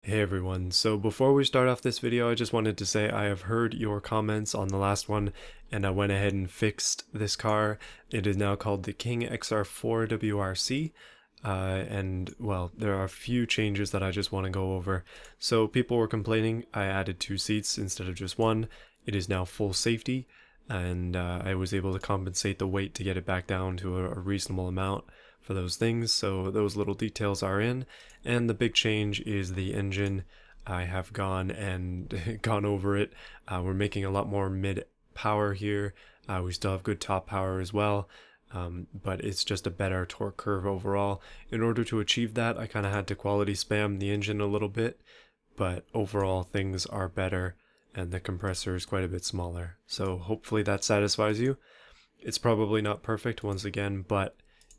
Hey everyone, so before we start off this video, I just wanted to say I have heard your comments on the last one and I went ahead and fixed this car. It is now called the King XR4 WRC, and well, there are a few changes that I just want to go over. So people were complaining I added 2 seats instead of just 1. It is now full safety, and I was able to compensate the weight to get it back down to a reasonable amount for those things, so those little details are in. And the big change is the engine. I have gone and gone over it. We're making a lot more mid power here. We still have good top power as well, but it's just a better torque curve overall. In order to achieve that, I kind of had to quality spam the engine a little bit, but overall things are better and the compressor is quite a bit smaller. So hopefully that satisfies you. It's probably not perfect once again, but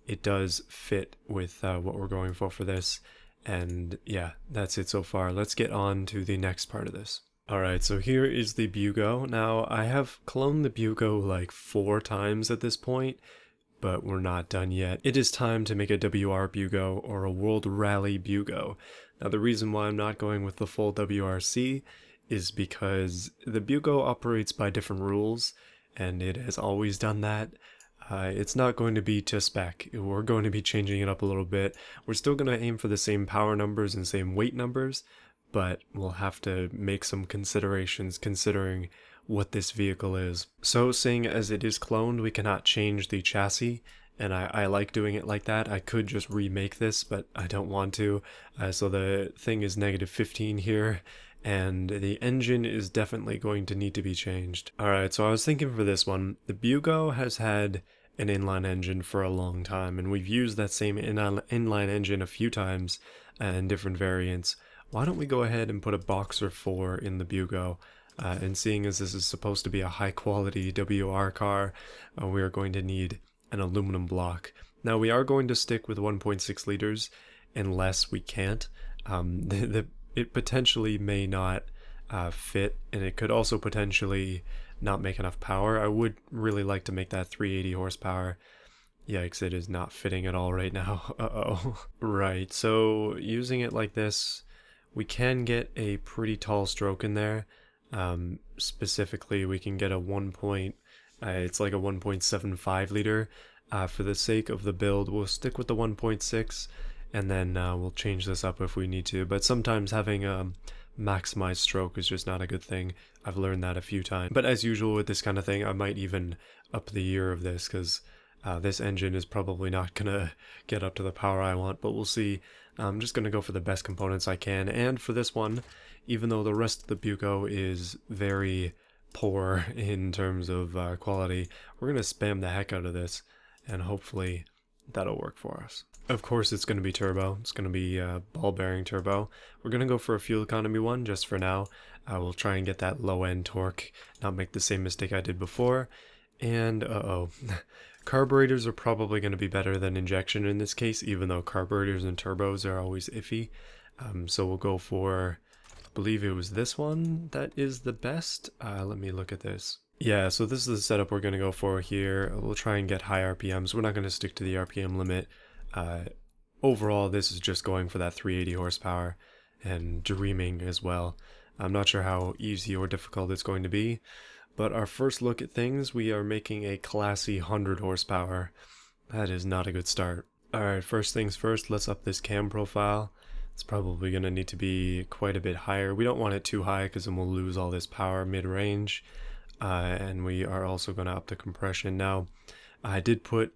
it does fit with what we're going for this. And yeah, that's it so far. Let's get on to the next part of this. Alright, so here is the Bugo. Now, I have cloned the Bugo like 4 times at this point, but we're not done yet. It is time to make a WR Bugo or a World Rally Bugo. Now, the reason why I'm not going with the full WRC is because the Bugo operates by different rules, and it has always done that. It's not going to be to spec. We're going to be changing it up a little bit. We're still going to aim for the same power numbers and same weight numbers, but we'll have to make some considerations considering what this vehicle is. So seeing as it is cloned, we cannot change the chassis, and I like doing it like that. I could just remake this, but I don't want to. So the thing is -15 here, and the engine is definitely going to need to be changed. Alright, so I was thinking for this one, the Bugo has had an inline engine for a long time, and we've used that same inline engine a few times in different variants. Why don't we go ahead and put a Boxer 4 in the Bugo? And seeing as this is supposed to be a high quality WR car, we are going to need an aluminum block. Now we are going to stick with 1.6 liters unless we can't. It potentially may not fit, and it could also potentially not make enough power. I would really like to make that 380 horsepower. Yikes, it is not fitting at all right now. Uh-oh. Right, so using it like this, we can get a pretty tall stroke in there. Specifically, we can get a it's like a 1.75 liter. For the sake of the build, we'll stick with the 1.6, and then we'll change this up if we need to. But sometimes having a maximized stroke is just not a good thing. I've learned that a few times. But as usual with this kind of thing, I might even up the year of this, because this engine is probably not gonna get up to the power I want, but we'll see. I'm just gonna go for the best components I can, and for this one, even though the rest of the Buco is very poor in terms of quality, we're gonna spam the heck out of this, and hopefully that'll work for us. Of course it's going to be turbo. It's going to be ball bearing turbo. We're going to go for a fuel economy one just for now. We'll try and get that low end torque, not make the same mistake I did before. And carburetors are probably going to be better than injection in this case, even though carburetors and turbos are always iffy. So we'll go for, I believe it was this one that is the best. Let me look at this. Yeah, so this is the setup we're going to go for here. We'll try and get high RPMs. We're not going to stick to the RPM limit. Overall, this is just going for that 380 horsepower and dreaming as well. I'm not sure how easy or difficult it's going to be, but our first look at things, we are making a classy 100 horsepower. That is not a good start. Alright, first things first, let's up this cam profile. It's probably going to need to be quite a bit higher. We don't want it too high because then we'll lose all this power mid-range. And we are also going to up the compression. Now, I did put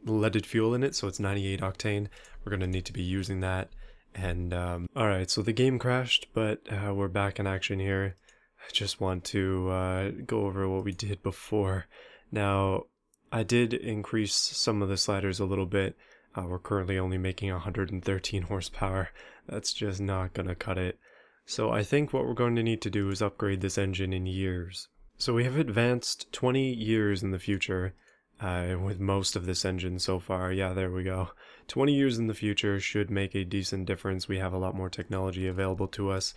leaded fuel in it, so it's 98 octane. We're going to need to be using that. And alright, so the game crashed, but we're back in action here. I just want to go over what we did before. Now, I did increase some of the sliders a little bit. We're currently only making 113 horsepower. That's just not going to cut it. So I think what we're going to need to do is upgrade this engine in years. So we have advanced 20 years in the future with most of this engine so far. Yeah, there we go. 20 years in the future should make a decent difference. We have a lot more technology available to us.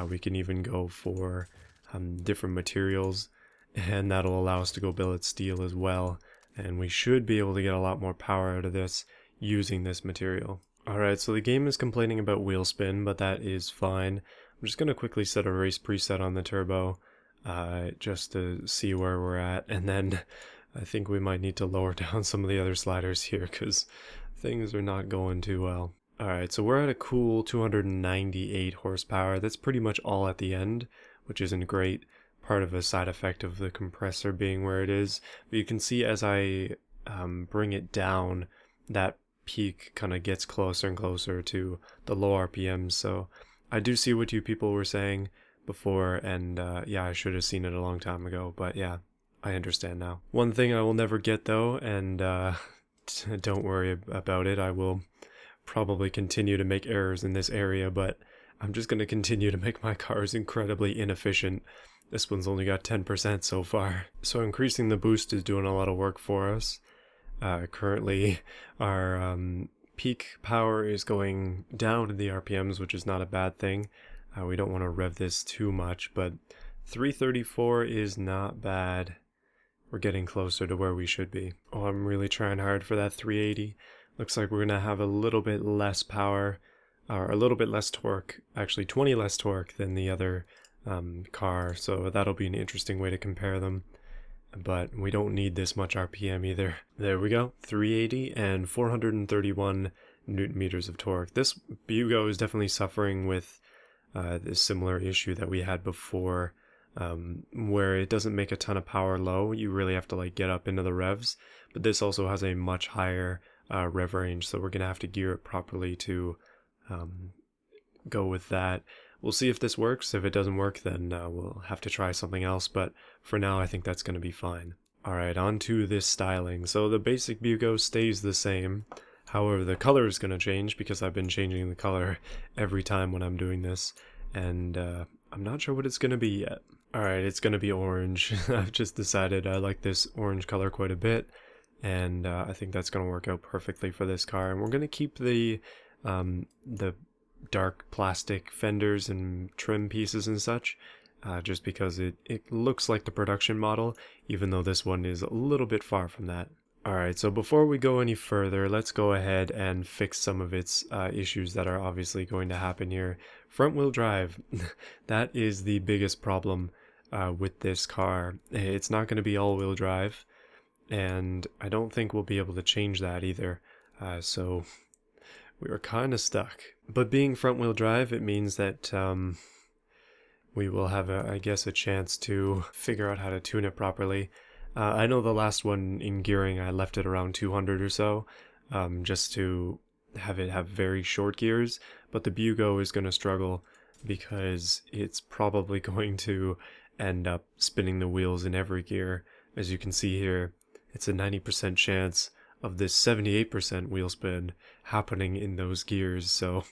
We can even go for different materials, and that'll allow us to go billet steel as well. And we should be able to get a lot more power out of this using this material. Alright, so the game is complaining about wheel spin, but that is fine. I'm just going to quickly set a race preset on the turbo, just to see where we're at, and then I think we might need to lower down some of the other sliders here, because things are not going too well. Alright, so we're at a cool 298 horsepower. That's pretty much all at the end, which isn't great. Part of a side effect of the compressor being where it is. But you can see as I bring it down, that peak kind of gets closer and closer to the low RPMs. So I do see what you people were saying before, and yeah, I should have seen it a long time ago, but yeah, I understand now. One thing I will never get though, and don't worry about it, I will probably continue to make errors in this area, but I'm just going to continue to make my cars incredibly inefficient. This one's only got 10% so far. So increasing the boost is doing a lot of work for us. Currently, our peak power is going down in the RPMs, which is not a bad thing. We don't want to rev this too much, but 334 is not bad. We're getting closer to where we should be. Oh, I'm really trying hard for that 380. Looks like we're going to have a little bit less power, or a little bit less torque, actually 20 less torque than the other car, so that'll be an interesting way to compare them. But we don't need this much RPM either. There we go, 380 and 431 Newton meters of torque. This Bugo is definitely suffering with this similar issue that we had before, where it doesn't make a ton of power low. You really have to like get up into the revs, but this also has a much higher rev range, so we're gonna have to gear it properly to go with that. We'll see if this works. If it doesn't work, then we'll have to try something else, but for now I think that's going to be fine. Alright, on to this styling. So the basic Bugo stays the same, however the color is going to change because I've been changing the color every time when I'm doing this, and I'm not sure what it's going to be yet. Alright, it's going to be orange. I've just decided I like this orange color quite a bit, and I think that's going to work out perfectly for this car, and we're going to keep the dark plastic fenders and trim pieces and such, just because it looks like the production model, even though this one is a little bit far from that. Alright, so before we go any further, let's go ahead and fix some of its issues that are obviously going to happen here. Front wheel drive, that is the biggest problem with this car. It's not going to be all wheel drive, and I don't think we'll be able to change that either, so we were kind of stuck. But being front wheel drive, it means that we will have, I guess, a chance to figure out how to tune it properly. I know the last one in gearing, I left it around 200 or so, just to have it have very short gears, but the Bugo is going to struggle because it's probably going to end up spinning the wheels in every gear. As you can see here, it's a 90% chance of this 78% wheel spin happening in those gears, so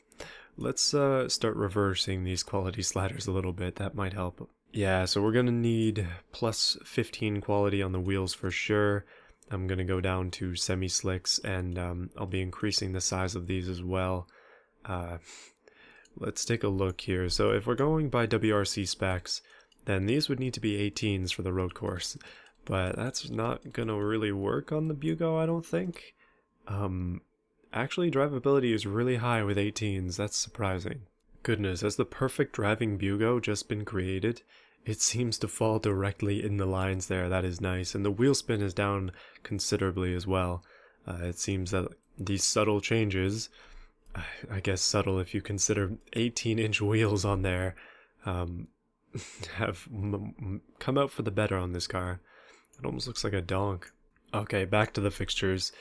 let's start reversing these quality sliders a little bit. That might help. Yeah, so we're gonna need plus 15 quality on the wheels for sure. I'm gonna go down to semi-slicks, and I'll be increasing the size of these as well. Let's take a look here. So if we're going by WRC specs, then these would need to be 18s for the road course. But that's not gonna really work on the Bugo, I don't think. Actually, drivability is really high with 18s. That's surprising. Goodness, has the perfect driving Bugo just been created? It seems to fall directly in the lines there. That is nice. And the wheel spin is down considerably as well. It seems that these subtle changes, I guess subtle if you consider 18-inch wheels on there, have come out for the better on this car. It almost looks like a donk. Okay, back to the fixtures.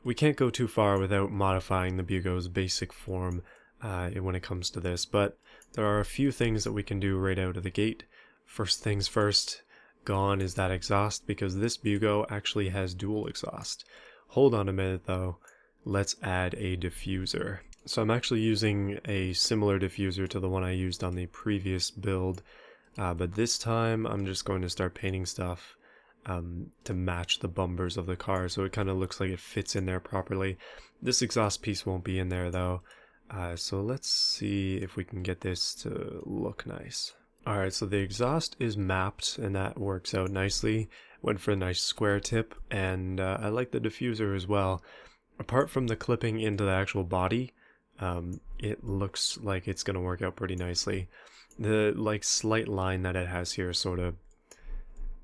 We can't go too far without modifying the Bugo's basic form when it comes to this, but there are a few things that we can do right out of the gate. First things first, gone is that exhaust, because this Bugo actually has dual exhaust. Hold on a minute though, let's add a diffuser. So I'm actually using a similar diffuser to the one I used on the previous build, but this time I'm just going to start painting stuff to match the bumpers of the car, so it kind of looks like it fits in there properly. This exhaust piece won't be in there though, so let's see if we can get this to look nice. Alright, so the exhaust is mapped, and that works out nicely. Went for a nice square tip, and I like the diffuser as well. Apart from the clipping into the actual body, it looks like it's going to work out pretty nicely. The like slight line that it has here sort of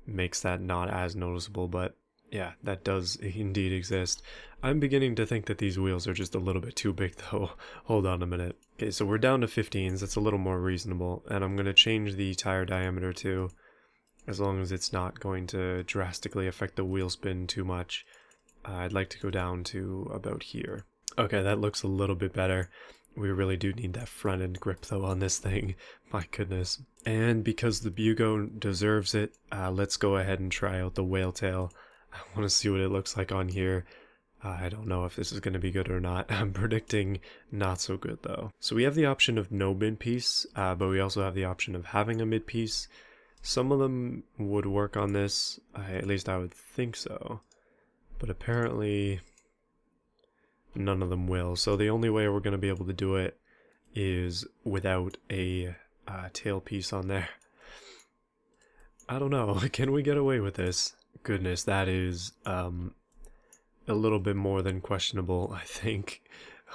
makes that not as noticeable, but yeah, that does indeed exist. I'm beginning to think that these wheels are just a little bit too big though. Hold on a minute. Okay, so we're down to 15s. That's a little more reasonable, and I'm going to change the tire diameter too, as long as it's not going to drastically affect the wheel spin too much. I'd like to go down to about here. Okay, that looks a little bit better. We really do need that front end grip though on this thing. My goodness. And because the Bugo deserves it, let's go ahead and try out the whale tail. I want to see what it looks like on here. I don't know if this is going to be good or not. I'm predicting not so good though. So we have the option of no mid-piece, but we also have the option of having a mid-piece. Some of them would work on this, at least I would think so. But apparently none of them will. So the only way we're going to be able to do it is without a tail piece on there. I don't know. Can we get away with this? Goodness, that is a little bit more than questionable, I think.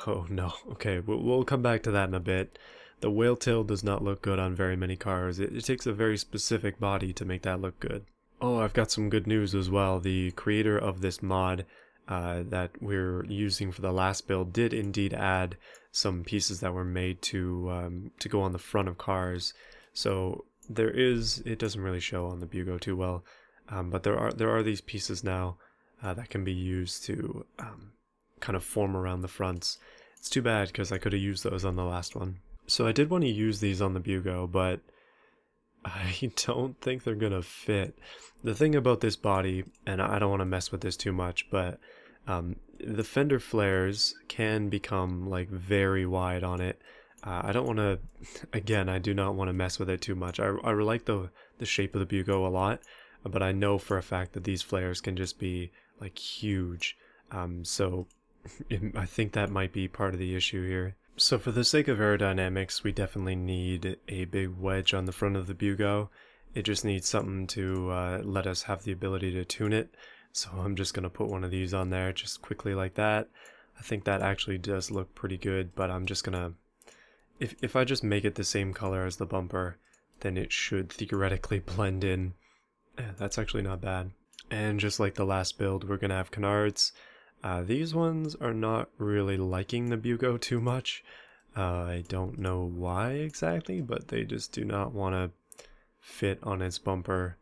Oh no. Okay, we'll come back to that in a bit. The whale tail does not look good on very many cars. It takes a very specific body to make that look good. Oh, I've got some good news as well. The creator of this mod that we're using for the last build did indeed add some pieces that were made to go on the front of cars. So there is, it doesn't really show on the Bugo too well, but there are these pieces now that can be used to kind of form around the fronts. It's too bad because I could have used those on the last one. So I did want to use these on the Bugo, but I don't think they're gonna fit. The thing about this body, and I don't want to mess with this too much, but the fender flares can become like very wide on it. I don't want to, again, I do not want to mess with it too much. I like the shape of the Bugo a lot, but I know for a fact that these flares can just be like huge. So I think that might be part of the issue here. So for the sake of aerodynamics, we definitely need a big wedge on the front of the Bugo. It just needs something to let us have the ability to tune it. So I'm just going to put one of these on there just quickly like that. I think that actually does look pretty good, but I'm just going to... If I just make it the same color as the bumper, then it should theoretically blend in. Yeah, that's actually not bad. And just like the last build, we're going to have canards. These ones are not really liking the Bugo too much. I don't know why exactly, but they just do not want to fit on its bumper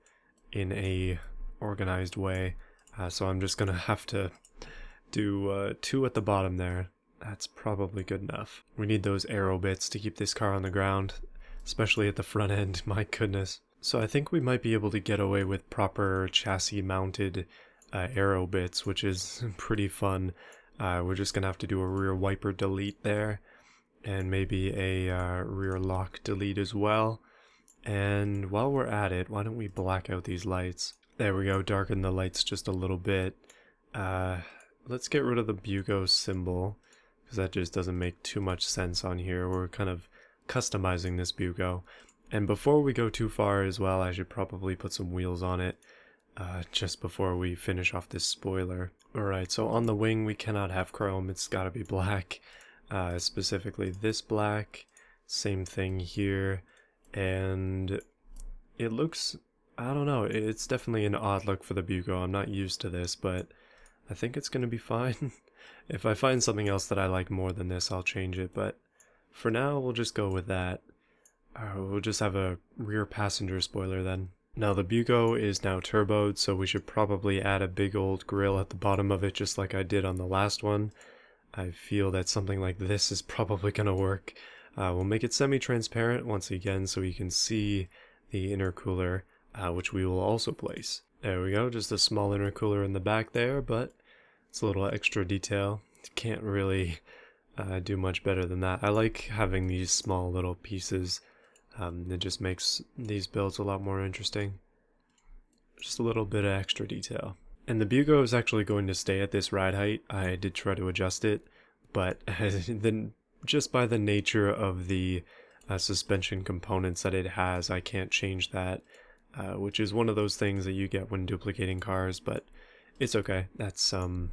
in a organized way. So I'm just going to have to do 2 at the bottom there. That's probably good enough. We need those Aero bits to keep this car on the ground, especially at the front end, my goodness. So I think we might be able to get away with proper chassis mounted Aero bits, which is pretty fun. We're just gonna have to do a rear wiper delete there, and maybe a rear lock delete as well. And while we're at it, why don't we black out these lights? There we go, darken the lights just a little bit. Let's get rid of the Bugo symbol, because that just doesn't make too much sense on here. We're kind of customizing this Bugo. And before we go too far as well, I should probably put some wheels on it. Just before we finish off this spoiler. Alright, so on the wing we cannot have chrome, it's gotta be black. Specifically this black, same thing here, and it looks, I don't know, it's definitely an odd look for the Bugo. I'm not used to this, but I think it's gonna be fine. If I find something else that I like more than this, I'll change it, but for now we'll just go with that. We'll just have a rear passenger spoiler then. Now the Bugo is now turboed, so we should probably add a big old grill at the bottom of it just like I did on the last one. I feel that something like this is probably going to work. We'll make it semi-transparent once again so you can see the intercooler, which we will also place. There we go, just a small intercooler in the back there, but it's a little extra detail. Can't really do much better than that. I like having these small little pieces. It just makes these builds a lot more interesting. Just a little bit of extra detail. And the Bugo is actually going to stay at this ride height. I did try to adjust it, but then just by the nature of the suspension components that it has, I can't change that, which is one of those things that you get when duplicating cars, but it's okay. That's going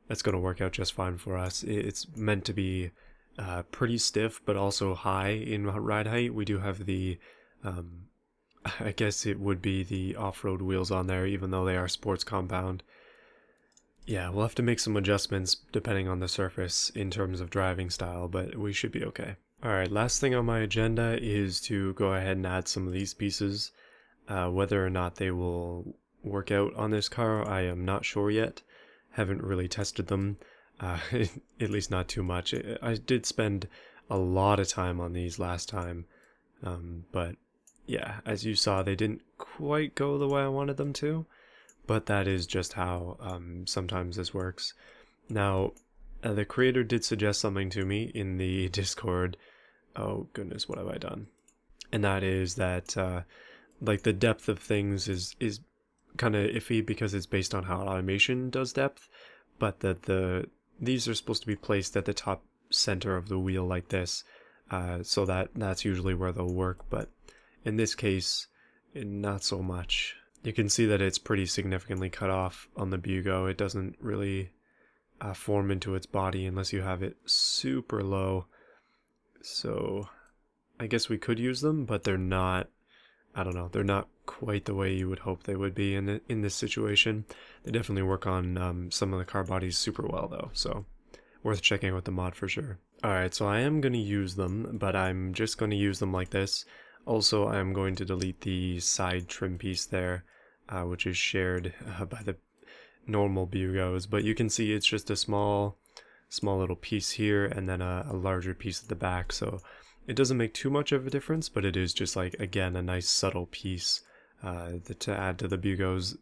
to work out just fine for us. It's meant to be pretty stiff, but also high in ride height. We do have the, I guess it would be the off-road wheels on there, even though they are sports compound. Yeah, we'll have to make some adjustments depending on the surface in terms of driving style, but we should be okay. Alright, last thing on my agenda is to go ahead and add some of these pieces. Whether or not they will work out on this car, I am not sure yet. Haven't really tested them, at least not too much. I did spend a lot of time on these last time, but yeah, as you saw, they didn't quite go the way I wanted them to, but that is just how sometimes this works. Now, the creator did suggest something to me in the Discord. Oh goodness, what have I done? And that is that like the depth of things is kind of iffy because it's based on how automation does depth, but that these are supposed to be placed at the top center of the wheel like this, so that's usually where they'll work, but in this case, not so much. You can see that it's pretty significantly cut off on the Bugo. It doesn't really form into its body unless you have it super low. So I guess we could use them, but they're not, I don't know, they're not quite the way you would hope they would be in this situation. They definitely work on some of the car bodies super well though, so worth checking out with the mod for sure. Alright, so I am going to use them, but I'm just going to use them like this. Also, I'm going to delete the side trim piece there, which is shared by the normal Bugos, but you can see it's just a small little piece here and then a larger piece at the back, so it doesn't make too much of a difference, but it is just like, again, a nice subtle piece to add to the Bugo's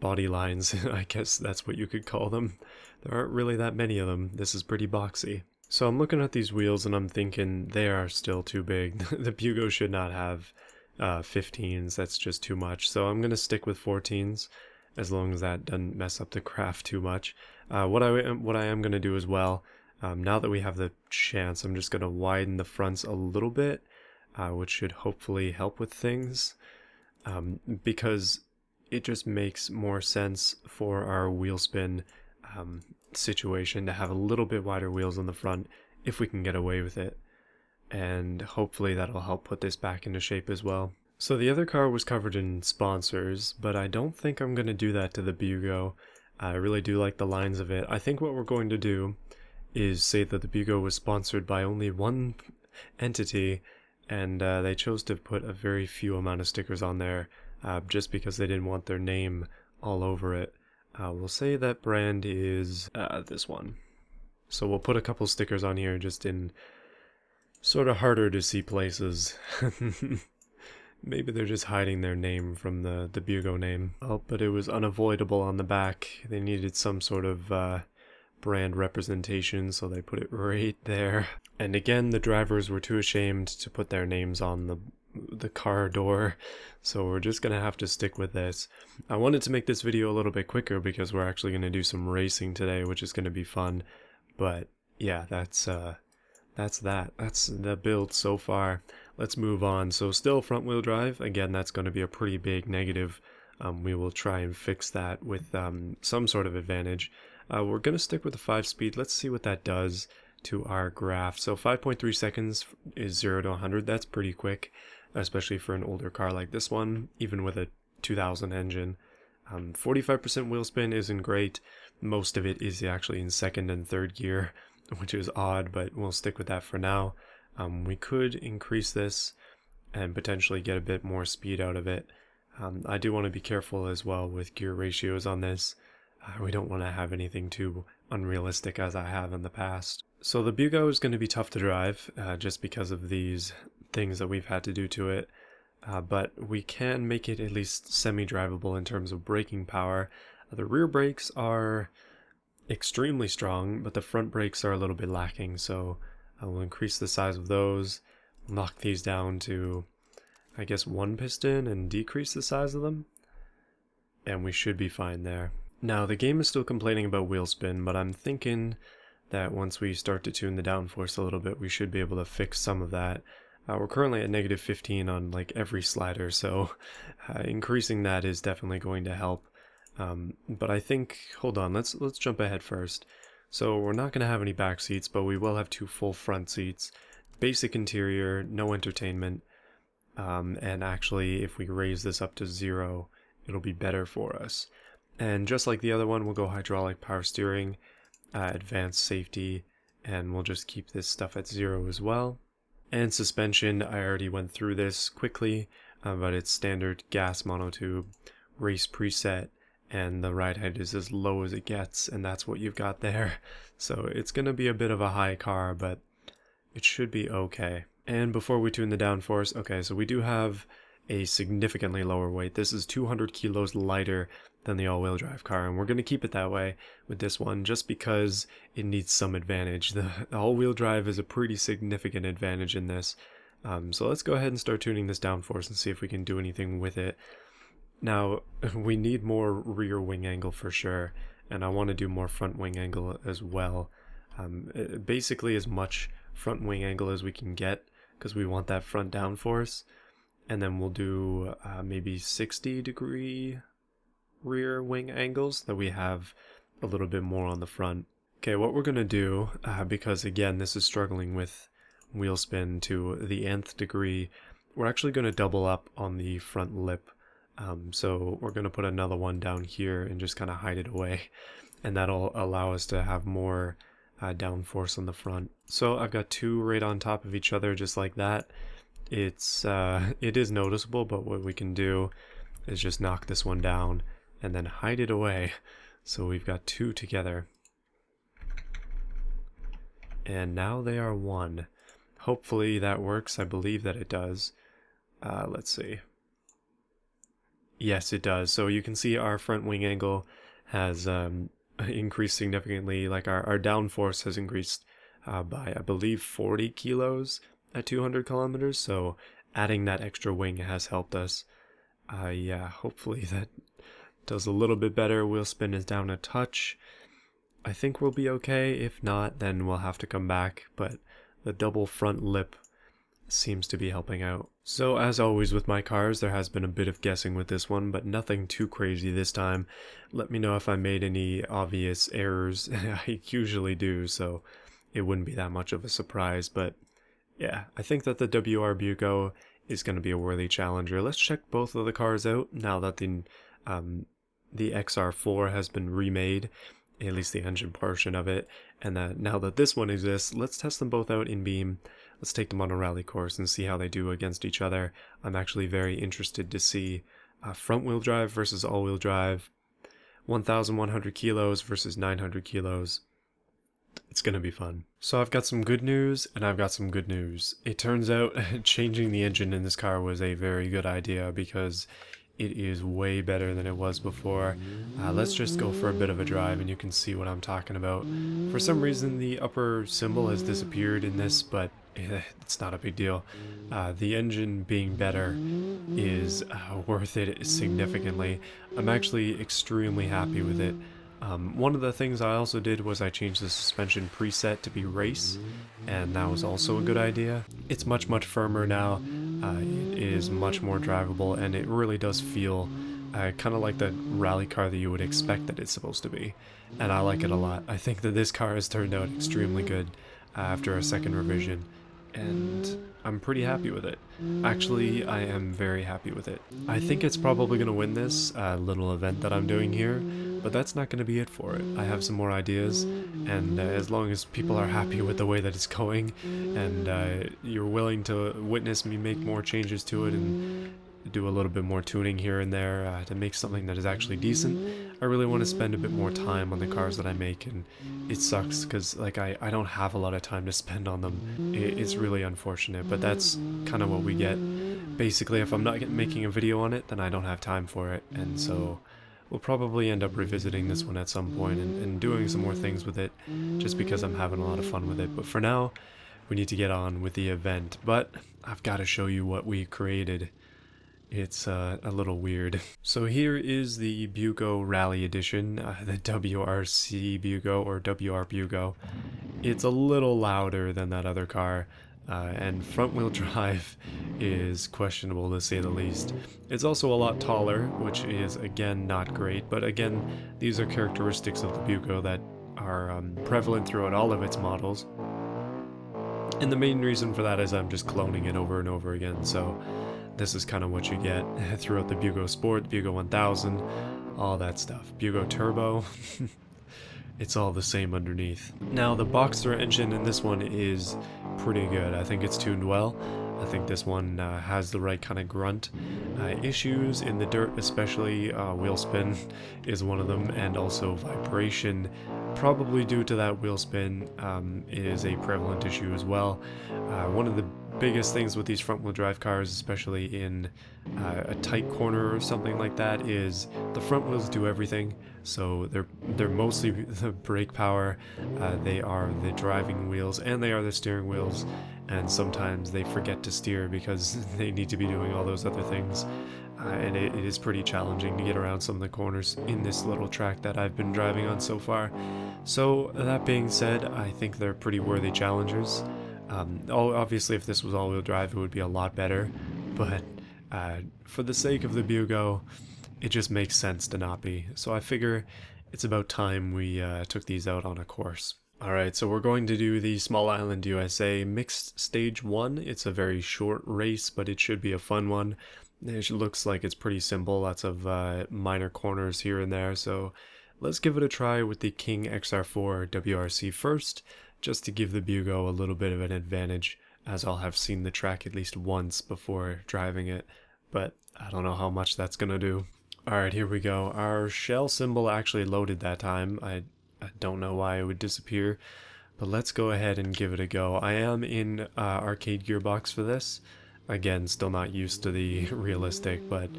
body lines. I guess that's what you could call them. There aren't really that many of them. This is pretty boxy. So I'm looking at these wheels and I'm thinking they are still too big. The Bugo should not have 15s, that's just too much. So I'm going to stick with 14s as long as that doesn't mess up the craft too much. What I am going to do as well, now that we have the chance, I'm just going to widen the fronts a little bit, which should hopefully help with things, because it just makes more sense for our wheel spin situation to have a little bit wider wheels on the front if we can get away with it, and hopefully that'll help put this back into shape as well. So the other car was covered in sponsors, but I don't think I'm going to do that to the Bugo. I really do like the lines of it. I think what we're going to do is say that the Bugo was sponsored by only one entity, and they chose to put a very few amount of stickers on there just because they didn't want their name all over it. We'll say that brand is this one. So we'll put a couple stickers on here just in sort of harder to see places. Maybe they're just hiding their name from the Bugo name. Oh, but it was unavoidable on the back. They needed some sort of brand representation, so they put it right there. And again, the drivers were too ashamed to put their names on the car door, so we're just gonna have to stick with this. I wanted to make this video a little bit quicker because we're actually gonna do some racing today, which is gonna be fun. But yeah, that's the build so far. Let's move on. So still front wheel drive. Again, that's going to be a pretty big negative. We will try and fix that with some sort of advantage. We're going to stick with the 5-speed. Let's see what that does to our graph. So 5.3 seconds is 0 to 100. That's pretty quick, especially for an older car like this one, even with a 2000 engine. 45% wheel spin isn't great. Most of it is actually in second and third gear, which is odd, but we'll stick with that for now. We could increase this and potentially get a bit more speed out of it. I do want to be careful as well with gear ratios on this. We don't want to have anything too unrealistic as I have in the past. So the Bugo is going to be tough to drive just because of these things that we've had to do to it. But we can make it at least semi-drivable in terms of braking power. The rear brakes are extremely strong, but the front brakes are a little bit lacking, so I will increase the size of those, knock these down to, I guess, 1 piston and decrease the size of them, and we should be fine there. Now, the game is still complaining about wheel spin, but I'm thinking that once we start to tune the downforce a little bit, we should be able to fix some of that. We're currently at negative 15 on like every slider, so increasing that is definitely going to help. But I think, hold on, let's jump ahead first. So we're not going to have any back seats, but we will have 2 full front seats. Basic interior, no entertainment, and actually if we raise this up to 0, it'll be better for us. And just like the other one, we'll go hydraulic power steering, advanced safety, and we'll just keep this stuff at 0 as well. And suspension, I already went through this quickly, but it's standard gas monotube, race preset, and the ride height is as low as it gets, and that's what you've got there. So it's going to be a bit of a high car, but it should be okay. And before we tune the downforce, okay, so we do have a significantly lower weight. This is 200 kilos lighter than the all-wheel drive car, and we're going to keep it that way with this one just because it needs some advantage. The all-wheel drive is a pretty significant advantage in this. So let's go ahead and start tuning this downforce and see if we can do anything with it. Now, we need more rear wing angle for sure, and I want to do more front wing angle as well. Basically as much front wing angle as we can get, because we want that front downforce. And then we'll do maybe 60-degree rear wing angles, that we have a little bit more on the front. Okay, what we're going to do, because again this is struggling with wheel spin to the nth degree, we're actually going to double up on the front lip. So we're going to put another one down here and just kind of hide it away, and that'll allow us to have more downforce on the front. So I've got 2 right on top of each other just like that. It is noticeable, but what we can do is just knock this one down and then hide it away. So we've got 2 together. And now they are 1. Hopefully that works. I believe that it does. Let's see. Yes, it does. So you can see our front wing angle has increased significantly. Like our downforce has increased by, I believe, 40 kilos at 200 kilometers. So adding that extra wing has helped us. Yeah, hopefully that does a little bit better. Wheel spin is down a touch. I think we'll be okay. If not, then we'll have to come back. But the double front lip seems to be helping out. So as always with my cars, there has been a bit of guessing with this one, but nothing too crazy this time. Let me know if I made any obvious errors. I usually do, so it wouldn't be that much of a surprise. But yeah, I think that the WR Bugo is going to be a worthy challenger. Let's check both of the cars out now that the XR4 has been remade, at least the engine portion of it, and that now that this one exists, let's test them both out in beam. Let's take them on a rally course and see how they do against each other. I'm actually very interested to see front wheel drive versus all wheel drive, 1,100 kilos versus 900 kilos. It's gonna be fun. So I've got some good news and I've got some good news. It turns out changing the engine in this car was a very good idea because it is way better than it was before. Let's just go for a bit of a drive and you can see what I'm talking about. For some reason the upper symbol has disappeared in this, but it's not a big deal. The engine being better is worth it significantly. I'm actually extremely happy with it. One of the things I also did was I changed the suspension preset to be race, and that was also a good idea. It's much firmer now. It is much more drivable, and it really does feel kind of like the rally car that you would expect that it's supposed to be, and I like it a lot. I think that this car has turned out extremely good after a second revision, and I'm pretty happy with it. Actually, I am very happy with it. I think it's probably going to win this little event that I'm doing here, but that's not going to be it for it. I have some more ideas, and as long as people are happy with the way that it's going, and you're willing to witness me make more changes to it and do a little bit more tuning here and there to make something that is actually decent, I really want to spend a bit more time on the cars that I make, and it sucks because like I don't have a lot of time to spend on them. It's really unfortunate, but that's kind of what we get. Basically, if I'm not making a video on it, then I don't have time for it, and so we'll probably end up revisiting this one at some point and doing some more things with it, just because I'm having a lot of fun with it. But for now, we need to get on with the event. But I've got to show you what we created. It's a little weird. So here is the Bugo Rally Edition, the WRC Bugo or WR Bugo. It's a little louder than that other car, and front wheel drive is questionable to say the least. It's also a lot taller, which is again not great, but again these are characteristics of the Bugo that are prevalent throughout all of its models. And the main reason for that is I'm just cloning it over and over again, so this is kind of what you get throughout the Bugo Sport, Bugo 1000, all that stuff. Bugo Turbo, it's all the same underneath. Now the Boxster engine in this one is pretty good. I think it's tuned well. I think this one has the right kind of grunt. Issues in the dirt, especially wheel spin is one of them, and also vibration, probably due to that wheel spin, is a prevalent issue as well. One of the biggest things with these front wheel drive cars, especially in a tight corner or something like that, is the front wheels do everything. So they're mostly the brake power, they are the driving wheels, and they are the steering wheels, and sometimes they forget to steer because they need to be doing all those other things. And it is pretty challenging to get around some of the corners in this little track that I've been driving on so far. So that being said, I think they're pretty worthy challengers. Obviously if this was all-wheel drive it would be a lot better, but for the sake of the Bugo, it just makes sense to not be. So I figure it's about time we took these out on a course. Alright, so we're going to do the Small Island USA Mixed Stage 1. It's a very short race, but it should be a fun one. It looks like it's pretty simple, lots of minor corners here and there, so let's give it a try with the King XR4 WRC first, just to give the Bugo a little bit of an advantage, as I'll have seen the track at least once before driving it, but I don't know how much that's gonna do. Alright, here we go. Our shell symbol actually loaded that time. I don't know why it would disappear, but let's go ahead and give it a go. I am in arcade gearbox for this. Again, still not used to the realistic, but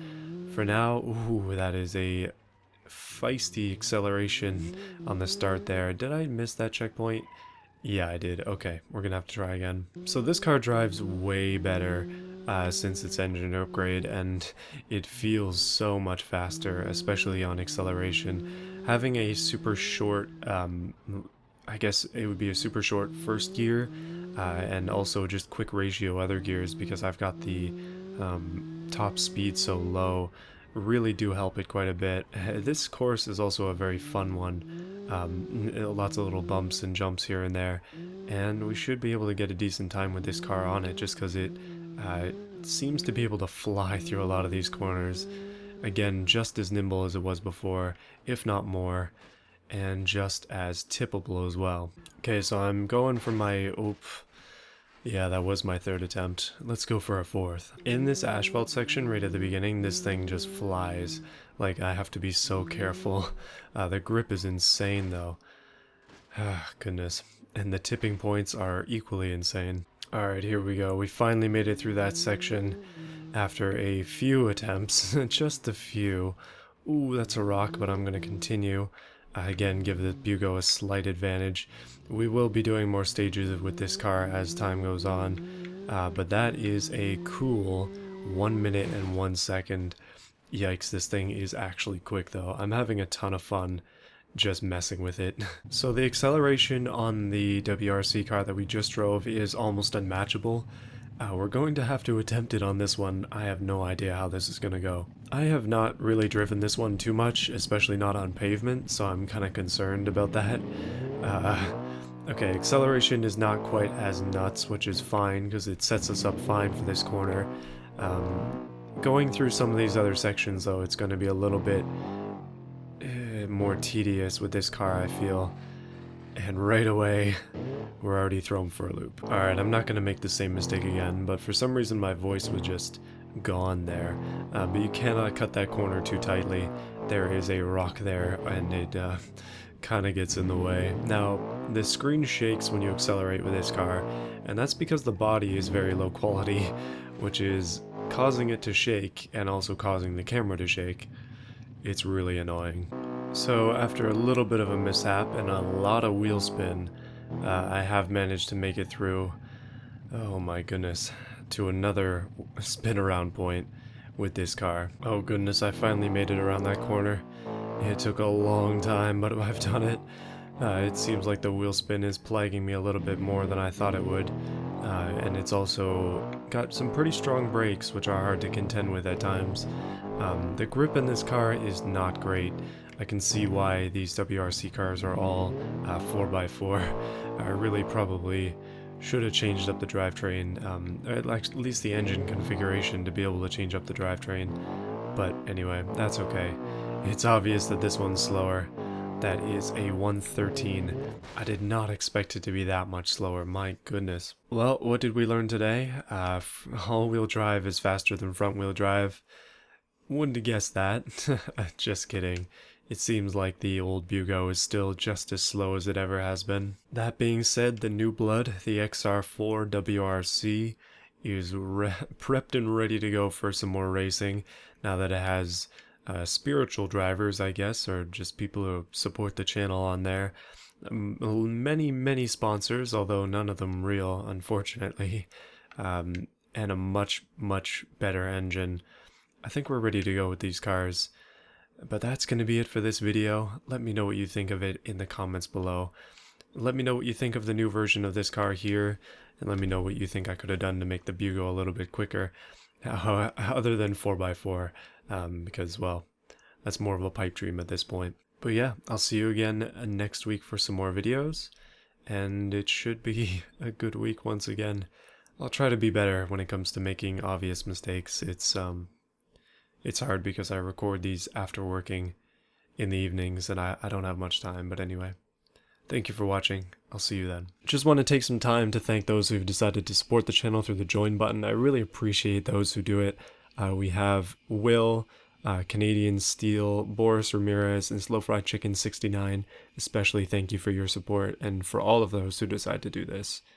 for now, ooh, that is a feisty acceleration on the start there. Did I miss that checkpoint? Yeah, I did. Okay, we're gonna have to try again. So this car drives way better since its engine upgrade, and it feels so much faster, especially on acceleration. Having a super short, I guess it would be a super short first gear, and also just quick ratio other gears, because I've got the top speed so low, really do help it quite a bit. This course is also a very fun one. Lots of little bumps and jumps here and there, and we should be able to get a decent time with this car on it, just because it seems to be able to fly through a lot of these corners. Again, just as nimble as it was before, if not more, and just as tippable as well. Okay, so I'm going for my, yeah, that was my third attempt. Let's go for a fourth. In this asphalt section right at the beginning, this thing just flies. Like, I have to be so careful. The grip is insane though. Goodness. And the tipping points are equally insane. Alright, here we go. We finally made it through that section after a few attempts. Just a few. Ooh, that's a rock, but I'm gonna continue. Again, give the Bugo a slight advantage. We will be doing more stages with this car as time goes on, but that is a cool 1 minute and 1 second. Yikes, this thing is actually quick though. I'm having a ton of fun just messing with it. So the acceleration on the WRC car that we just drove is almost unmatchable. We're going to have to attempt it on this one. I have no idea how this is going to go. I have not really driven this one too much, especially not on pavement, so I'm kind of concerned about that. Okay, acceleration is not quite as nuts, which is fine, because it sets us up fine for this corner. Going through some of these other sections, though, it's going to be a little bit more tedious with this car, I feel. And right away, we're already thrown for a loop. Alright, I'm not going to make the same mistake again, but for some reason my voice was just gone there. But you cannot cut that corner too tightly. There is a rock there, and it kind of gets in the way. Now, the screen shakes when you accelerate with this car, and that's because the body is very low quality, which is causing it to shake, and also causing the camera to shake. It's really annoying. So after a little bit of a mishap and a lot of wheel spin, I have managed to make it through, oh my goodness, to another spin around point with this car. Oh goodness, I finally made it around that corner. It took a long time, but I've done it. It seems like the wheel spin is plaguing me a little bit more than I thought it would. And it's also got some pretty strong brakes, which are hard to contend with at times. The grip in this car is not great. I can see why these WRC cars are all 4x4. I really probably should have changed up the drivetrain, at least the engine configuration to be able to change up the drivetrain. But anyway, that's okay. It's obvious that this one's slower. That is a 113. I did not expect it to be that much slower, my goodness. Well, what did we learn today? All-wheel drive is faster than front-wheel drive. Wouldn't have guessed that. Just kidding. It seems like the old Bugo is still just as slow as it ever has been. That being said, the new blood, the XR4 WRC, is prepped and ready to go for some more racing now that it has spiritual drivers, I guess, or just people who support the channel on there. Many sponsors, although none of them real, unfortunately, and a much better engine. I think we're ready to go with these cars. But that's going to be it for this video. Let me know what you think of it in the comments below. Let me know what you think of the new version of this car here, and let me know what you think I could have done to make the Bugo a little bit quicker, other than 4x4, because, well, that's more of a pipe dream at this point. But yeah, I'll see you again next week for some more videos, and it should be a good week once again. I'll try to be better when it comes to making obvious mistakes. It's hard because I record these after working in the evenings and I don't have much time, but anyway. Thank you for watching. I'll see you then. Just want to take some time to thank those who've decided to support the channel through the join button. I really appreciate those who do it. We have Will, Canadian Steel, Boris Ramirez, and Slow Fried Chicken 69. Especially thank you for your support and for all of those who decide to do this.